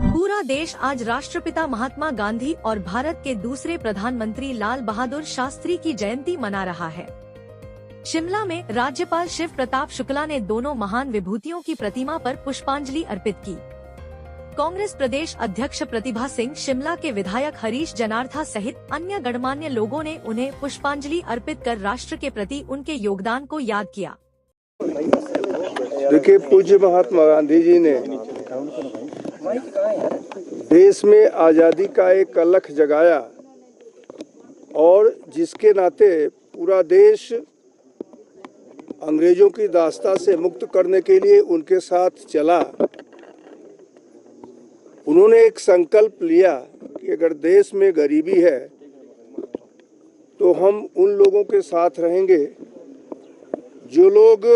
पूरा देश आज राष्ट्रपिता महात्मा गांधी और भारत के दूसरे प्रधानमंत्री लाल बहादुर शास्त्री की जयंती मना रहा है। शिमला में राज्यपाल शिव प्रताप शुक्ला ने दोनों महान विभूतियों की प्रतिमा पर पुष्पांजलि अर्पित की। कांग्रेस प्रदेश अध्यक्ष प्रतिभा सिंह, शिमला के विधायक हरीश जनार्था सहित अन्य गणमान्य लोगों ने उन्हें पुष्पांजलि अर्पित कर राष्ट्र के प्रति उनके योगदान को याद किया। देखिए, पूज्य महात्मा गांधी जी ने देश में आज़ादी का एक अलख जगाया और जिसके नाते पूरा देश अंग्रेजों की दास्ता से मुक्त करने के लिए उनके साथ चला। उन्होंने एक संकल्प लिया कि अगर देश में गरीबी है तो हम उन लोगों के साथ रहेंगे जो लोग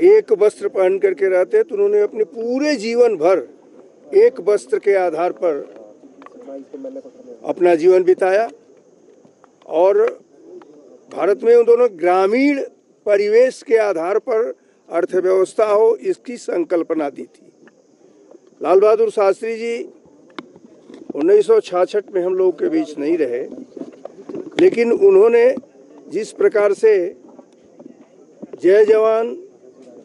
एक वस्त्र पहन करके रहते। तो उन्होंने अपने पूरे जीवन भर एक वस्त्र के आधार पर अपना जीवन बिताया और भारत में उन्होंने ग्रामीण परिवेश के आधार पर अर्थव्यवस्था हो, इसकी संकल्पना दी थी। लाल बहादुर शास्त्री जी 1966 में हम लोगों के बीच नहीं रहे, लेकिन उन्होंने जिस प्रकार से जय जवान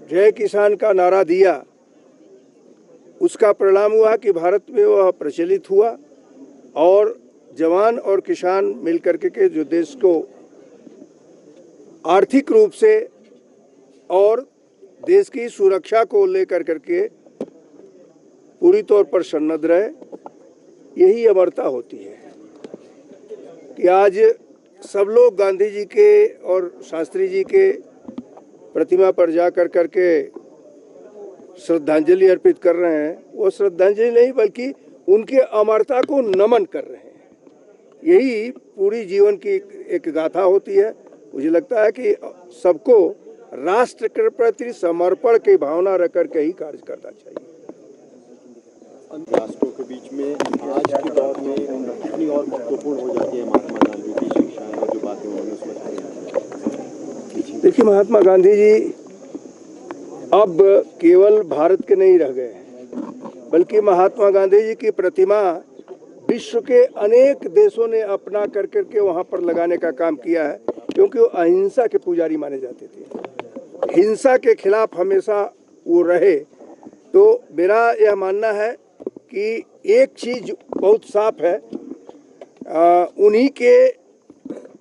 जय किसान का नारा दिया, उसका परिणाम हुआ कि भारत में वह प्रचलित हुआ और जवान और किसान मिलकर के जो देश को आर्थिक रूप से और देश की सुरक्षा को लेकर करके पूरी तौर पर सन्नद्ध रहे। यही अमरता होती है कि आज सब लोग गांधी जी के और शास्त्री जी के प्रतिमा पर जा करके श्रद्धांजलि अर्पित कर रहे हैं। वो श्रद्धांजलि नहीं बल्कि उनके अमरता को नमन कर रहे हैं। यही पूरी जीवन की एक गाथा होती है। मुझे लगता है कि सबको राष्ट्र के प्रति समर्पण की भावना रख करके ही कार्य करना चाहिए। राष्ट्रों के बीच में आज के दौर में कितनी और महत्वपूर्ण हो जाती है महात्मा गांधी की शिक्षाएं और जो बातें उन्होंने उसमें कही। देखिए, महात्मा गांधी जी अब केवल भारत के नहीं रह गए हैं, बल्कि महात्मा गांधी जी की प्रतिमा विश्व के अनेक देशों ने अपना करके वहां पर लगाने का काम किया है, क्योंकि वो अहिंसा के पुजारी माने जाते थे। हिंसा के खिलाफ हमेशा वो रहे। तो मेरा यह मानना है कि एक चीज बहुत साफ है, उन्हीं के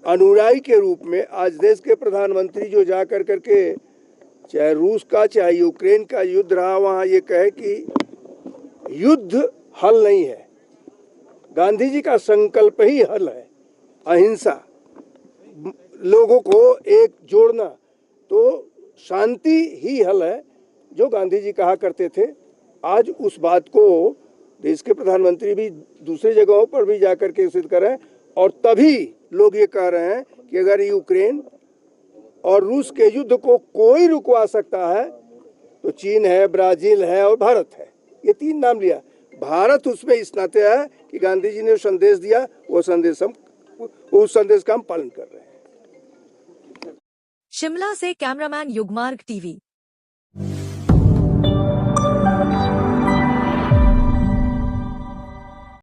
अनुयायी के रूप में आज देश के प्रधानमंत्री जो जा करके चाहे रूस का चाहे यूक्रेन का युद्ध रहा, वहाँ ये कहे कि युद्ध हल नहीं है, गांधी जी का संकल्प ही हल है, अहिंसा, लोगों को एक जोड़ना, तो शांति ही हल है जो गांधी जी कहा करते थे। आज उस बात को देश के प्रधानमंत्री भी दूसरी जगहों पर भी जाकर के सिद्ध कर रहे हैं और तभी लोग ये कह रहे हैं कि अगर यूक्रेन और रूस के युद्ध को कोई रुकवा सकता है तो चीन है, ब्राजील है और भारत है। ये तीन नाम लिया। भारत उसमें इस नाते है कि गांधी जी ने संदेश दिया, वो संदेश उस संदेश का हम पालन कर रहे हैं। शिमला से कैमरामैन युगमार्ग, टीवी।